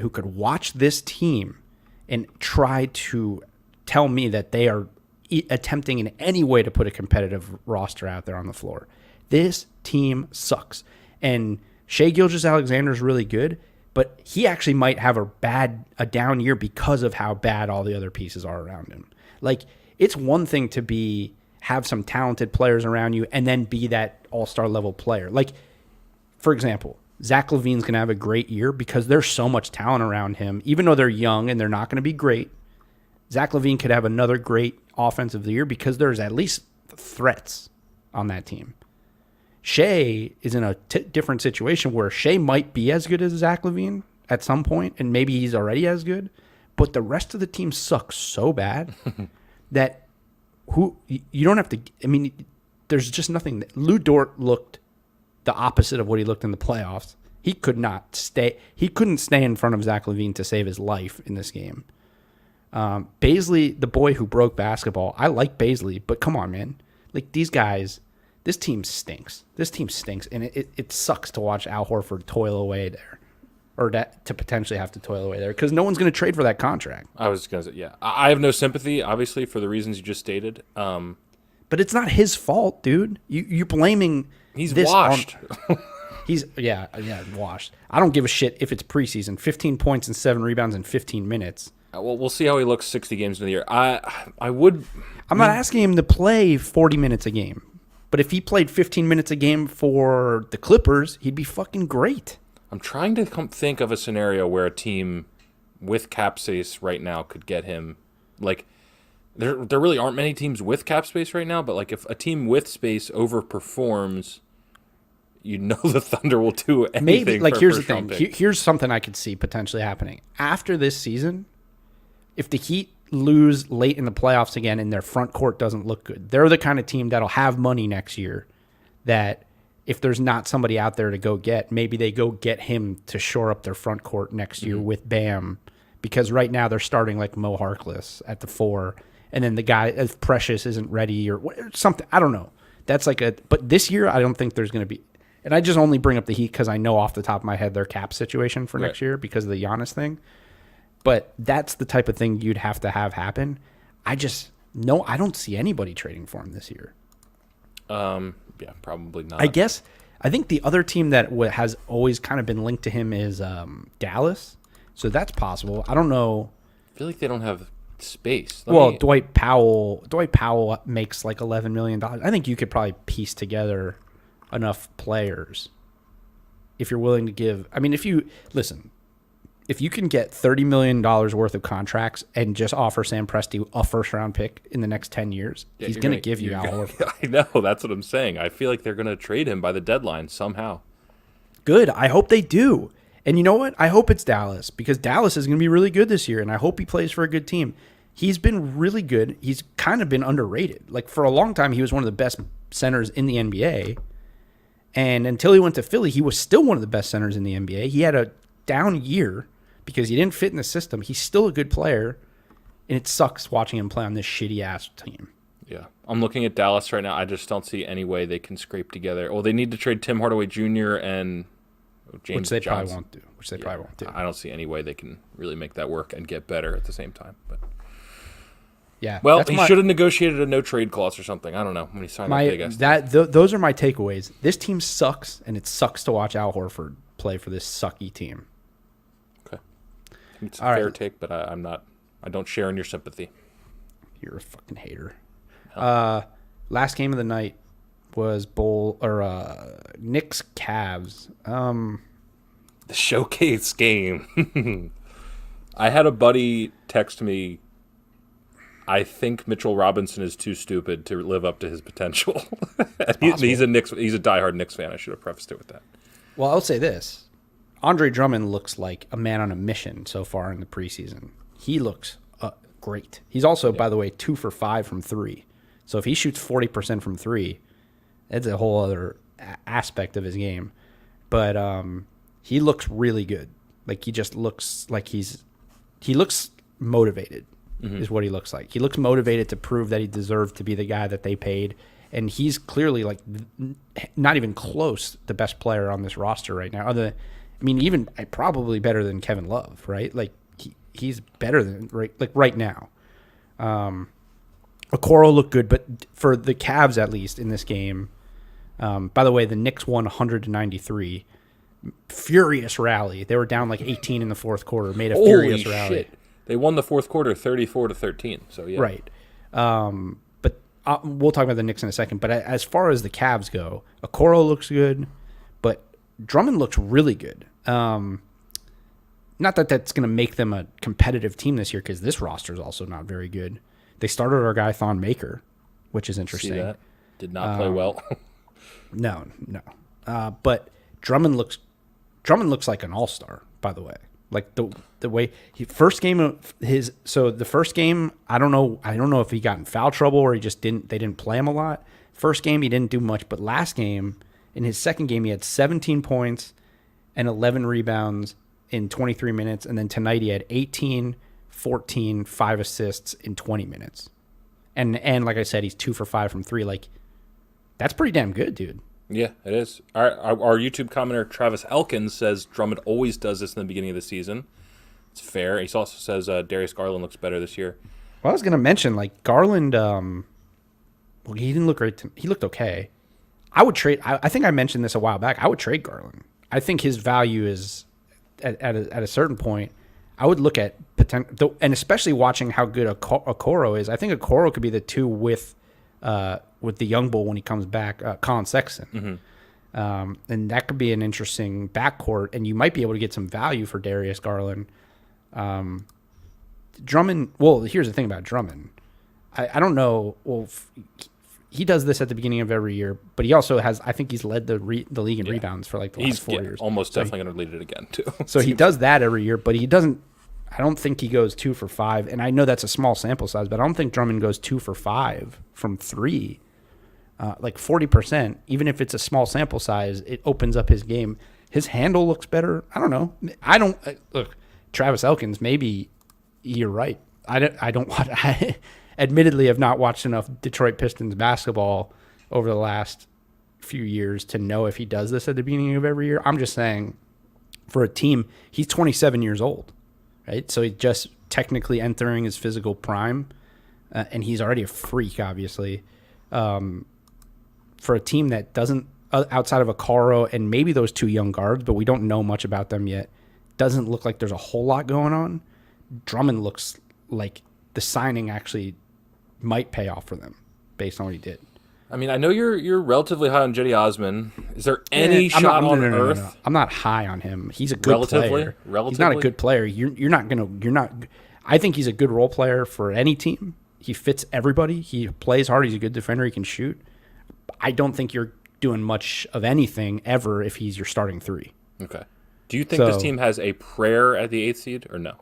who could watch this team and try to tell me that they are attempting in any way to put a competitive roster out there on the floor. This team sucks. And Shai Gilgeous-Alexander is really good, but he actually might have a down year because of how bad all the other pieces are around him. It's one thing to have some talented players around you and then be that all-star level player. For example, Zach LaVine's going to have a great year because there's so much talent around him. Even though they're young and they're not going to be great, Zach LaVine could have another great offensive year because there's at least threats on that team. Shea is in a different situation where Shea might be as good as Zach LaVine at some point, and maybe he's already as good, but the rest of the team sucks so bad that you don't have to. I mean, there's just nothing. Lou Dort looked the opposite of what he looked in the playoffs. He couldn't stay in front of Zach LaVine to save his life in this game. Baisley, the boy who broke basketball, I like Baisley, but come on, man. Like, these guys, this team stinks. And it sucks to watch Al Horford toil away there, or to potentially have to toil away there, because no one's going to trade for that contract. I was going to say, yeah. I have no sympathy, obviously, for the reasons you just stated. But it's not his fault, dude. You're blaming. He's washed. He's washed. I don't give a shit if it's preseason. 15 points and 7 rebounds in 15 minutes. Well, we'll see how he looks 60 games into the year. I'm not asking him to play 40 minutes a game, but if he played 15 minutes a game for the Clippers, he'd be fucking great. I'm trying to think of a scenario where a team with cap space right now could get him. Like, there really aren't many teams with cap space right now, but like if a team with space overperforms, you know the Thunder will do anything. Maybe, like, here's the thing. Here's something I could see potentially happening. After this season, if the Heat lose late in the playoffs again and their front court doesn't look good, they're the kind of team that'll have money next year that if there's not somebody out there to go get, maybe they go get him to shore up their front court next year with Bam, because right now they're starting like Mo Harkless at the 4, and then the guy, if Precious isn't ready or something. I don't know. That's like but this year I don't think there's going to be, and I just only bring up the Heat because I know off the top of my head their cap situation for next year because of the Giannis thing. But that's the type of thing you'd have to have happen. I don't see anybody trading for him this year. Yeah, probably not. I think the other team that has always kind of been linked to him is Dallas. So that's possible. I don't know. I feel like they don't have space. Dwight Powell makes like $11 million. I think you could probably piece together enough players if you're willing to give. I mean, if you can get $30 million worth of contracts and just offer Sam Presti a first-round pick in the next 10 years, he's going to give you Al Horford. I know. That's what I'm saying. I feel like they're going to trade him by the deadline somehow. Good. I hope they do. And you know what? I hope it's Dallas, because Dallas is going to be really good this year, and I hope he plays for a good team. He's been really good. He's kind of been underrated. Like, for a long time, he was one of the best centers in the NBA. And until he went to Philly, he was still one of the best centers in the NBA. He had a down year because he didn't fit in the system. He's still a good player, and it sucks watching him play on this shitty-ass team. Yeah. I'm looking at Dallas right now. I just don't see any way they can scrape together. Well, they need to trade Tim Hardaway Jr. and James Johnson. Probably won't do. I don't see any way they can really make that work and get better at the same time. But yeah. Well, he should have negotiated a no-trade clause or something. I don't know when he signed that big ass. Those are my takeaways. This team sucks, and it sucks to watch Al Horford play for this sucky team. It's a fair take, but I'm not. I don't share in your sympathy. You're a fucking hater. Last game of the night was Knicks Cavs. The showcase game. I had a buddy text me, I think Mitchell Robinson is too stupid to live up to his potential. He's a diehard Knicks fan. I should have prefaced it with that. Well, I'll say this. Andre Drummond looks like a man on a mission so far in the preseason. He looks great. He's also, by the way, 2 for 5 from 3. So if he shoots 40% from 3, that's a whole other aspect of his game. But he looks really good. Like, he just looks like he looks motivated is what he looks like. He looks motivated to prove that he deserved to be the guy that they paid. And he's clearly, like, not even close the best player on this roster right now. Even probably better than Kevin Love, right? Like, he's better than right now. Okoro looked good, but for the Cavs at least in this game. By the way, the Knicks won 100-93. Furious rally. They were down like 18 in the fourth quarter. Made a furious rally. Shit. They won the fourth quarter 34-13. So yeah, right. But we'll talk about the Knicks in a second. But as far as the Cavs go, Okoro looks good, but Drummond looks really good. Not that that's going to make them a competitive team this year, because this roster is also not very good. They started our guy Thon Maker, which is interesting. See that? Did not play well. No. But Drummond looks like an all-star, by the way. Like the way the first game I don't know if he got in foul trouble or they didn't play him a lot. First game he didn't do much, but last game, in his second game, he had 17 points and 11 rebounds in 23 minutes, and then tonight he had 18, 14, 5 assists in 20 minutes. And like I said, he's 2 for 5 from 3. Like, that's pretty damn good, dude. Yeah, it is. Our YouTube commenter Travis Elkins says Drummond always does this in the beginning of the season. It's fair. He also says Darius Garland looks better this year. Well, I was going to mention, like, Garland, he didn't look great. He looked okay. I would trade. I think I mentioned this a while back. I would trade Garland. I think his value is at a certain point. I would look at potential, and especially watching how good Okoro is. I think Okoro could be the 2 with the young bull when he comes back, Colin Sexton. Mm-hmm. And that could be an interesting backcourt, and you might be able to get some value for Darius Garland. Drummond, well, here's the thing about Drummond. I don't know. Well, he does this at the beginning of every year, but he also has, I think he's led the league in rebounds for like the last 4 years. Almost definitely going to lead it again, too. So he does that every year, but he doesn't, I don't think he goes 2 for 5. And I know that's a small sample size, but I don't think Drummond goes 2 for 5 from 3. Like 40%, even if it's a small sample size, it opens up his game. His handle looks better. I don't know. Look, Travis Elkins, maybe you're right. I admittedly have not watched enough Detroit Pistons basketball over the last few years to know if he does this at the beginning of every year. I'm just saying, for a team, he's 27 years old, right? So he's just technically entering his physical prime, and he's already a freak, obviously. For a team that doesn't, outside of Okoro and maybe those 2 young guards, but we don't know much about them yet, doesn't look like there's a whole lot going on. Drummond looks like the signing actually might pay off for them based on what he did. I mean, I know you're relatively high on Jetty Osman. Is there any shot on earth? No. I'm not high on him. He's a good player. He's not a good player. I think he's a good role player for any team. He fits everybody. He plays hard. He's a good defender. He can shoot. I don't think you're doing much of anything ever if he's your starting 3. Okay. Do you think this team has a prayer at the 8th seed or no?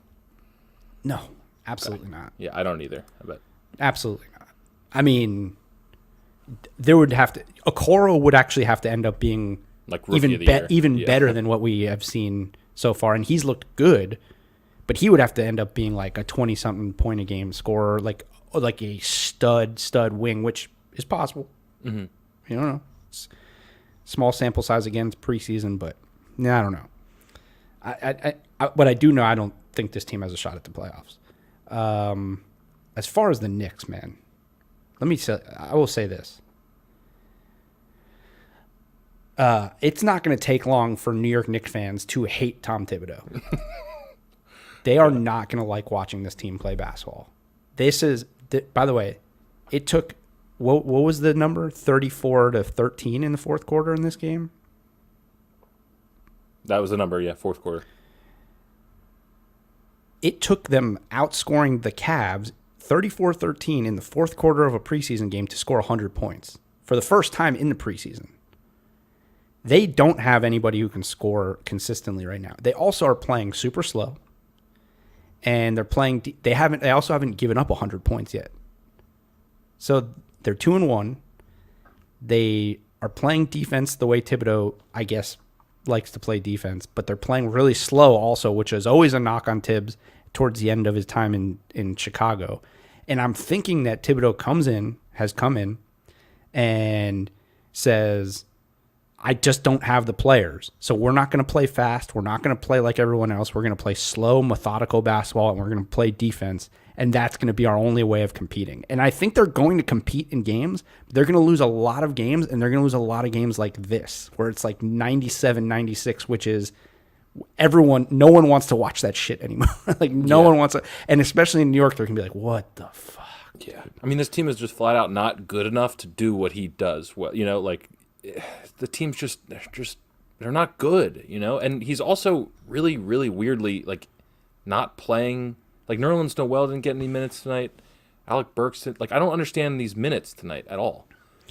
No, absolutely not. Yeah, I don't either. I bet. Absolutely not. I mean, there would have to. Okoro would actually have to end up being like even better than what we have seen so far, and he's looked good. But he would have to end up being like a 20-something point a game scorer, like a stud wing, which is possible. Mm-hmm. You don't know. It's small sample size again. It's preseason, but I don't know. But I do know I don't think this team has a shot at the playoffs. As far as the Knicks, man, I will say this. It's not going to take long for New York Knicks fans to hate Tom Thibodeau. They are not going to like watching this team play basketball. By the way, it took, what was the number? 34-13 in the fourth quarter in this game? That was the number, yeah, fourth quarter. It took them outscoring the Cavs 34-13 in the fourth quarter of a preseason game to score 100 points for the first time in the preseason. They don't have anybody who can score consistently right now. They also are playing super slow, and they also haven't given up 100 points yet. So they're 2-1. They are playing defense the way Thibodeau, I guess, likes to play defense, but they're playing really slow also, which is always a knock on Tibbs towards the end of his time in Chicago. And I'm thinking that Thibodeau has come in and says, I just don't have the players. So we're not going to play fast. We're not going to play like everyone else. We're going to play slow, methodical basketball, and we're going to play defense. And that's going to be our only way of competing. And I think they're going to compete in games. But they're going to lose a lot of games, and they're going to lose a lot of games like this, where it's like 97-96, which is no one wants to watch that shit anymore. No one wants to. And especially in New York, they're going to be like, what the fuck? Yeah. I mean, this team is just flat out not good enough to do what he does well. The team's just they're not good, And he's also really, really weirdly like not playing. Like Nerlens Noel didn't get any minutes tonight. Alec Burks, like I don't understand these minutes tonight at all.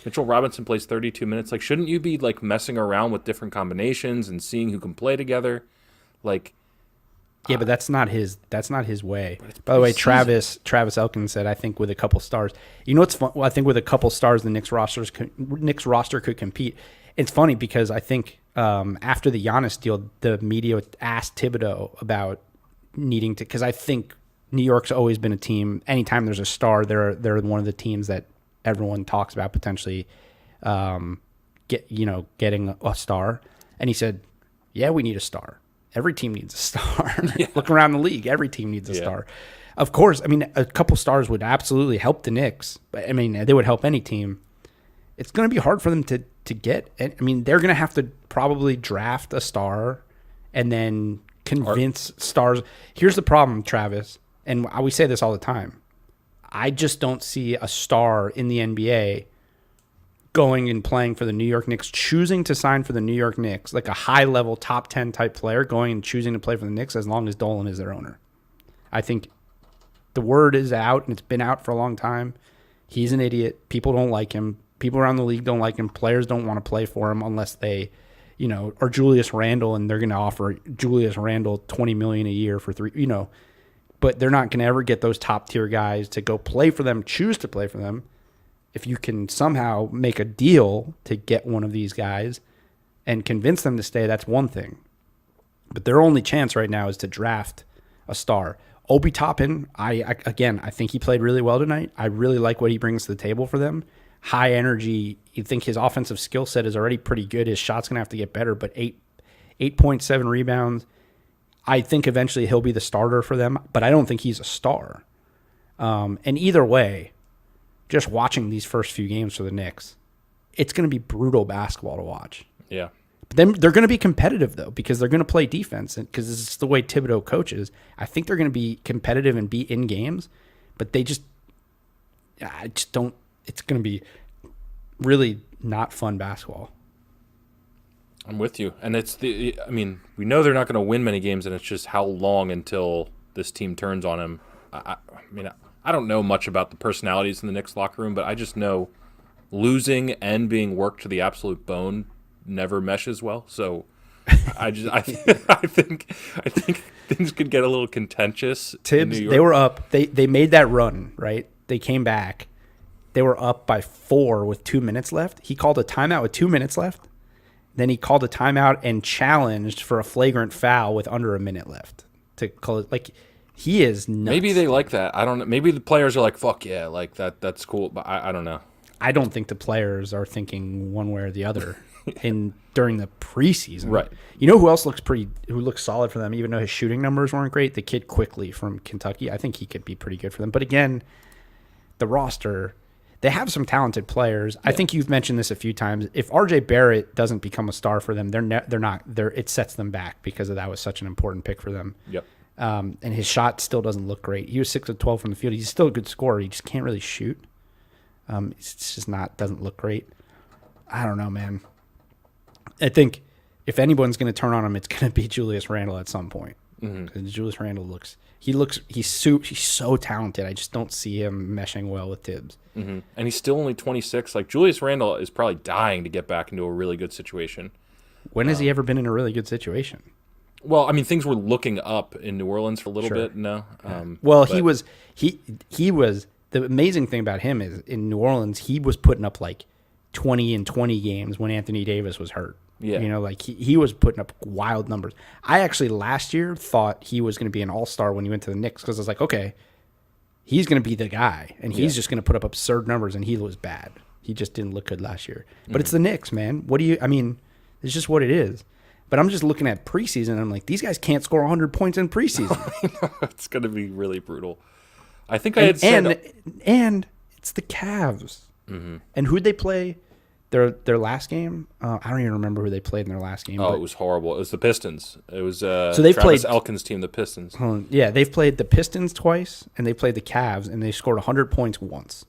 Mitchell Robinson plays 32 minutes. Like, shouldn't you be like messing around with different combinations and seeing who can play together? Like, yeah, but that's not his way. By the way, Travis Elkins said, I think with a couple stars. You know what's fun? Well, I think with a couple stars, the Knicks roster could compete. It's funny because I think after the Giannis deal, the media asked Thibodeau about needing to, because I think New York's always been a team. Anytime there's a star, they're one of the teams that everyone talks about potentially getting a star. And he said, yeah, we need a star. Every team needs a star. Yeah. Look around the league. Every team needs a star. Of course, I mean, a couple stars would absolutely help the Knicks. But I mean, they would help any team. It's going to be hard for them to get. I mean, they're going to have to probably draft a star and then convince stars. Here's the problem, Travis, and we say this all the time. I just don't see a star in the NBA going and playing for the New York Knicks, choosing to sign for the New York Knicks, like a high-level top 10 type player going and choosing to play for the Knicks as long as Dolan is their owner. I think the word is out, and it's been out for a long time. He's an idiot. People don't like him. People around the league don't like him. Players don't want to play for him unless they, are Julius Randle, and they're going to offer Julius Randle $20 million a year for three, But they're not going to ever get those top-tier guys to go play for them, choose to play for them. If you can somehow make a deal to get one of these guys and convince them to stay, that's one thing. But their only chance right now is to draft a star. Obi Toppin, I think he played really well tonight. I really like what he brings to the table for them. High energy. You think his offensive skill set is already pretty good. His shot's going to have to get better, but 8.7 rebounds. I think eventually he'll be the starter for them, but I don't think he's a star. And either way, just watching these first few games for the Knicks, it's going to be brutal basketball to watch. Yeah. But then they're going to be competitive, though, because they're going to play defense, and because this is the way Thibodeau coaches. I think they're going to be competitive and be in games, but I just don't. It's going to be really not fun basketball. I'm with you. And we know they're not going to win many games, and it's just how long until this team turns on him. I don't know much about the personalities in the Knicks locker room, but I just know losing and being worked to the absolute bone never meshes well. So I think things could get a little contentious. Tibbs, in New York. They were up. They made that run, right? They came back. They were up by 4 with 2 minutes left. He called a timeout with 2 minutes left. Then he called a timeout and challenged for a flagrant foul with under a minute left to call it. Like, he is nuts. Maybe they like that. I don't know. Maybe the players are like, fuck yeah, like that's cool. But I don't know. I don't think the players are thinking one way or the other during the preseason. Right. You know who else who looks solid for them, even though his shooting numbers weren't great? The kid Quickly from Kentucky. I think he could be pretty good for them. But again, the roster, they have some talented players. Yeah. I think you've mentioned this a few times. If RJ Barrett doesn't become a star for them, it sets them back because that was such an important pick for them. Yep. And his shot still doesn't look great. He was 6 of 12 from the field. He's still a good scorer. He just can't really shoot. It's just doesn't look great. I don't know, man. I think if anyone's going to turn on him, it's going to be Julius Randle at some point. Mm-hmm. Julius Randle he's so talented. I just don't see him meshing well with Tibbs. Mm-hmm. And he's still only 26. Like, Julius Randle is probably dying to get back into a really good situation. When has he ever been in a really good situation? Well, I mean, things were looking up in New Orleans for a little bit. No. He was the amazing thing about him is in New Orleans, he was putting up like 20 and 20 games when Anthony Davis was hurt. Yeah. Like he was putting up wild numbers. I actually last year thought he was going to be an all-star when he went to the Knicks because I was like, okay, he's going to be the guy, and he's just going to put up absurd numbers, and he was bad. He just didn't look good last year. But it's the Knicks, man. It's just what it is. But I'm just looking at preseason, and I'm like, these guys can't score 100 points in preseason. It's going to be really brutal. I think and it's the Cavs. Mm-hmm. And who'd they play their last game? I don't even remember who they played in their last game. Oh, it was horrible. It was the Pistons. It was Travis Elkins' team, the Pistons. Yeah, they've played the Pistons twice, and they played the Cavs, and they scored 100 points once.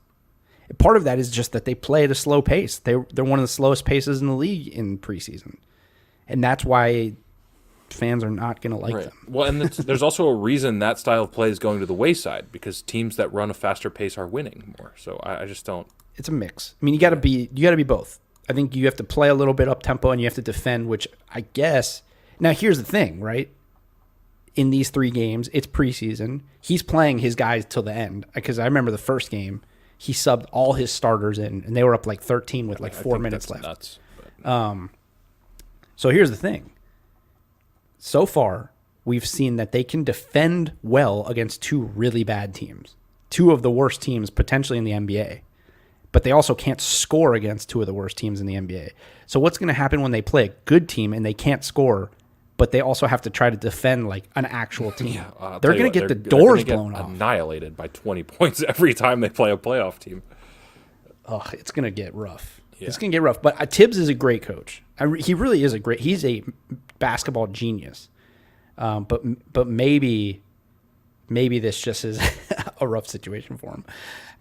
Part of that is just that they play at a slow pace. They're one of the slowest paces in the league in preseason. And that's why fans are not going to like them. Well, and there's also a reason that style of play is going to the wayside, because teams that run a faster pace are winning more. So I just don't. It's a mix. I mean, you got to be both. I think you have to play a little bit up tempo and you have to defend, which I guess. Now here's the thing, right? In these 3 games, it's preseason. He's playing his guys till the end, because I remember the first game he subbed all his starters in, and they were up like 13 with like 4 minutes left. Nuts, but... So here's the thing. So far, we've seen that they can defend well against 2 really bad teams, 2 of the worst teams potentially in the NBA. But they also can't score against 2 of the worst teams in the NBA. So what's going to happen when they play a good team and they can't score, but they also have to try to defend like an actual team? Yeah, they're going to get the doors blown off. Annihilated by 20 points every time they play a playoff team. Oh, it's going to get rough. Yeah. It's going to get rough. But Tibbs is a great coach. He really is he's a basketball genius. But maybe this just is a rough situation for him.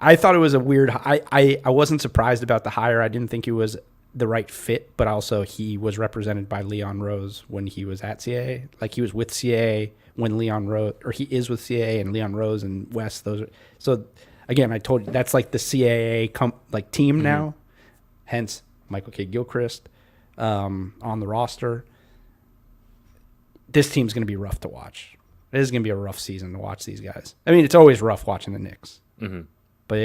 I thought it was a weird. I wasn't surprised about the hire. I didn't think he was the right fit, but also he was represented by Leon Rose when he was at CAA. Like he was with CAA when Leon Rose, or he is with CAA and Leon Rose and West. So again, I told you that's like the CAA team now. Hence Michael K. Gilchrist on the roster. This team's going to be rough to watch. It is going to be a rough season to watch these guys. I mean, it's always rough watching the Knicks. Mm-hmm. But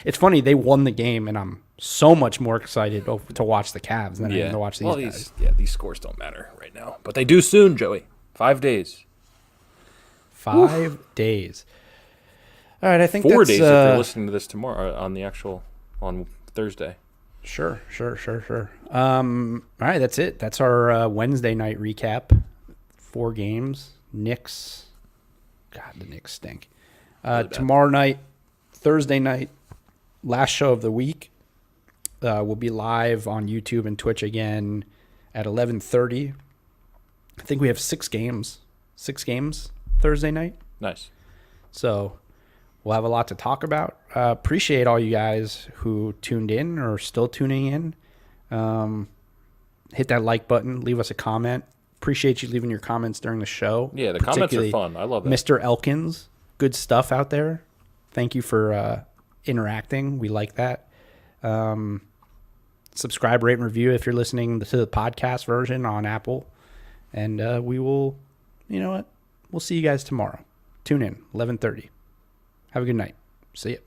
it's funny. They won the game, and I'm so much more excited to watch the Cavs than I am to watch these guys. These scores don't matter right now. But they do soon, Joey. 5 days. 5 days. All right, I think 4 that's, days if you're listening to this tomorrow on Thursday. Sure. All right, that's it. That's our Wednesday night recap. 4 games. Knicks. God, the Knicks stink. Tomorrow night, Thursday night, last show of the week. We'll be live on YouTube and Twitch again at 11:30. I think we have 6 games. 6 games Thursday night. Nice. So we'll have a lot to talk about. Appreciate all you guys who tuned in or still tuning in. Hit that like button. Leave us a comment. Appreciate you leaving your comments during the show. Yeah, the comments are fun. I love that. Mr. Elkins, good stuff out there. Thank you for interacting. We like that. Subscribe, rate, and review if you're listening to the podcast version on Apple. And we will, you know what? We'll see you guys tomorrow. Tune in, 11:30. Have a good night. See ya.